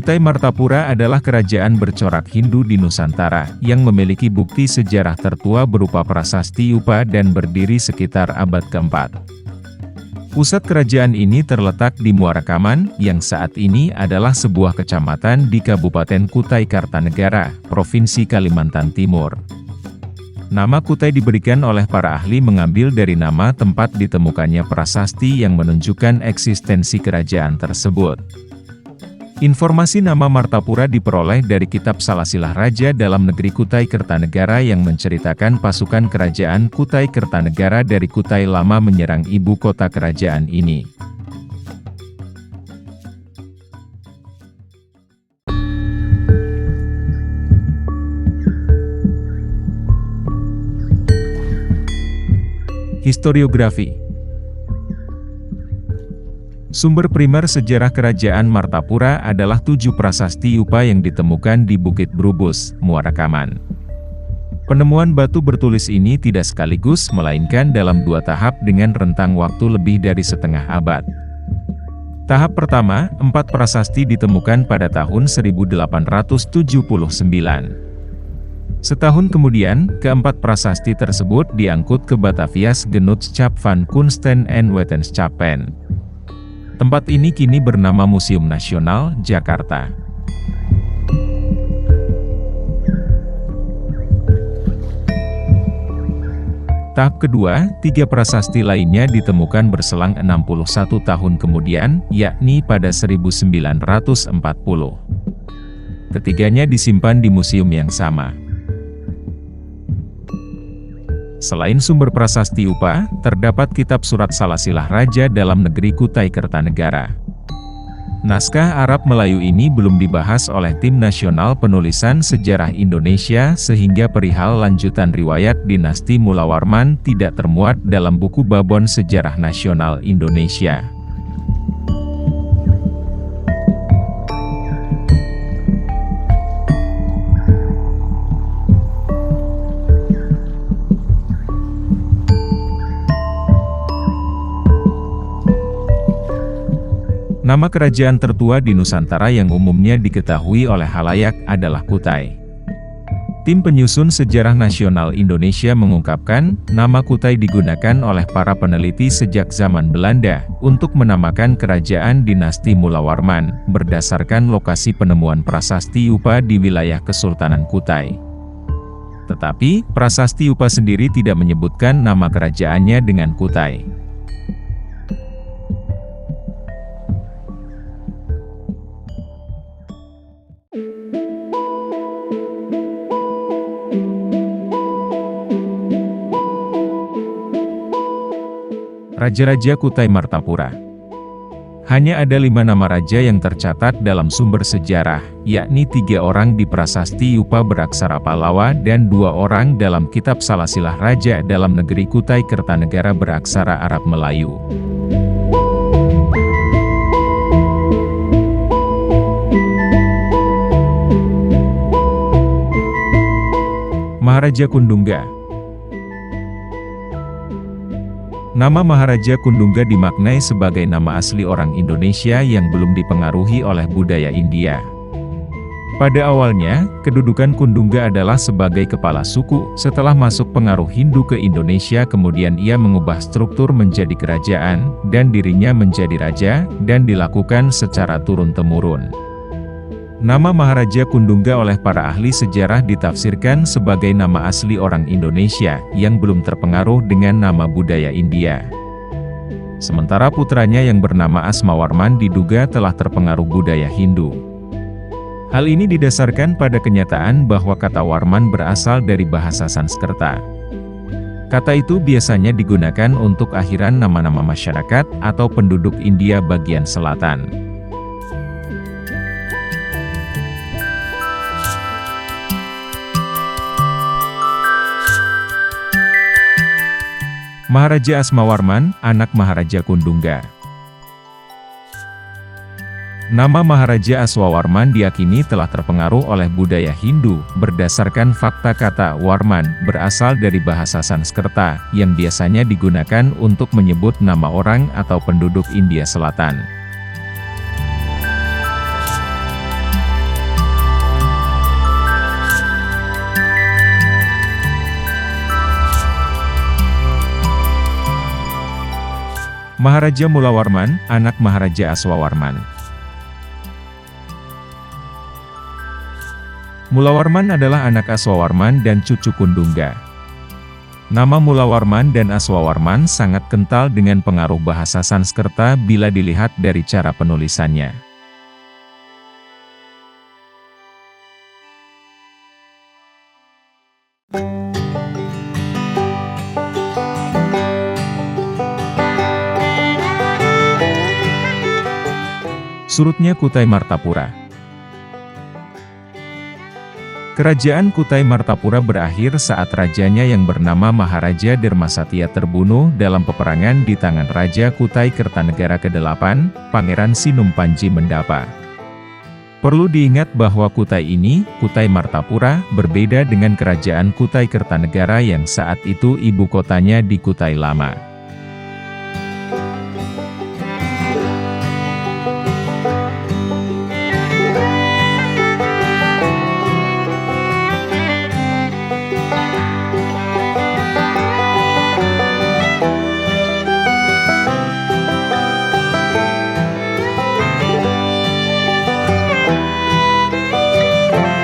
Kutai Martapura adalah kerajaan bercorak Hindu di Nusantara, yang memiliki bukti sejarah tertua berupa prasasti Upa dan berdiri sekitar abad ke-4. Pusat kerajaan ini terletak di Muara Kaman, yang saat ini adalah sebuah kecamatan di Kabupaten Kutai Kartanegara, Provinsi Kalimantan Timur. Nama Kutai diberikan oleh para ahli mengambil dari nama tempat ditemukannya prasasti yang menunjukkan eksistensi kerajaan tersebut. Informasi nama Martapura diperoleh dari kitab Salasilah Raja dalam Negeri Kutai Kertanegara yang menceritakan pasukan kerajaan Kutai Kertanegara dari Kutai Lama menyerang ibu kota kerajaan ini. Historiografi. Sumber primer sejarah kerajaan Martapura adalah 7 prasasti Upa yang ditemukan di Bukit Brubus, Muara Kaman. Penemuan batu bertulis ini tidak sekaligus, melainkan dalam 2 tahap dengan rentang waktu lebih dari setengah abad. Tahap pertama, 4 prasasti ditemukan pada tahun 1879. Setahun kemudian, keempat prasasti tersebut diangkut ke Batavias Genootschap van Kunsten en Wetenschappen. Tempat ini kini bernama Museum Nasional, Jakarta. Tahap kedua, 3 prasasti lainnya ditemukan berselang 61 tahun kemudian, yakni pada 1940. Ketiganya disimpan di museum yang sama. Selain sumber prasasti Upa, terdapat kitab surat Salasilah Raja dalam Negeri Kutai Kertanegara. Naskah Arab Melayu ini belum dibahas oleh Tim Nasional Penulisan Sejarah Indonesia sehingga perihal lanjutan riwayat dinasti Mulawarman tidak termuat dalam buku Babon Sejarah Nasional Indonesia. Nama kerajaan tertua di Nusantara yang umumnya diketahui oleh khalayak adalah Kutai. Tim penyusun sejarah nasional Indonesia mengungkapkan, nama Kutai digunakan oleh para peneliti sejak zaman Belanda, untuk menamakan kerajaan dinasti Mulawarman, berdasarkan lokasi penemuan prasasti Upa di wilayah Kesultanan Kutai. Tetapi, prasasti Upa sendiri tidak menyebutkan nama kerajaannya dengan Kutai. Raja-raja Kutai Martapura. Hanya ada 5 nama raja yang tercatat dalam sumber sejarah, yakni 3 orang di prasasti Upa beraksara Pallawa dan 2 orang dalam kitab Salasilah Raja dalam Negeri Kutai Kertanegara beraksara Arab Melayu. Maharaja Kundungga. Nama Maharaja Kundungga dimaknai sebagai nama asli orang Indonesia yang belum dipengaruhi oleh budaya India. Pada awalnya, kedudukan Kundungga adalah sebagai kepala suku. Setelah masuk pengaruh Hindu ke Indonesia, kemudian ia mengubah struktur menjadi kerajaan, dan dirinya menjadi raja, dan dilakukan secara turun-temurun. Nama Maharaja Kundungga oleh para ahli sejarah ditafsirkan sebagai nama asli orang Indonesia, yang belum terpengaruh dengan nama budaya India. Sementara putranya yang bernama Asmawarman diduga telah terpengaruh budaya Hindu. Hal ini didasarkan pada kenyataan bahwa kata Warman berasal dari bahasa Sanskerta. Kata itu biasanya digunakan untuk akhiran nama-nama masyarakat, atau penduduk India bagian selatan. Maharaja Asmawarman, anak Maharaja Kundungga. Nama Maharaja Aswawarman diyakini telah terpengaruh oleh budaya Hindu, berdasarkan fakta kata Warman berasal dari bahasa Sanskerta, yang biasanya digunakan untuk menyebut nama orang atau penduduk India Selatan. Maharaja Mulawarman, anak Maharaja Aswawarman. Mulawarman adalah anak Aswawarman dan cucu Kundungga. Nama Mulawarman dan Aswawarman sangat kental dengan pengaruh bahasa Sanskerta bila dilihat dari cara penulisannya. Surutnya Kutai Martapura. Kerajaan Kutai Martapura berakhir saat rajanya yang bernama Maharaja Dermasatya terbunuh dalam peperangan di tangan Raja Kutai Kertanegara ke-8, Pangeran Sinumpanji Mendapa. Perlu diingat bahwa Kutai ini, Kutai Martapura, berbeda dengan Kerajaan Kutai Kertanegara yang saat itu ibu kotanya di Kutai Lama.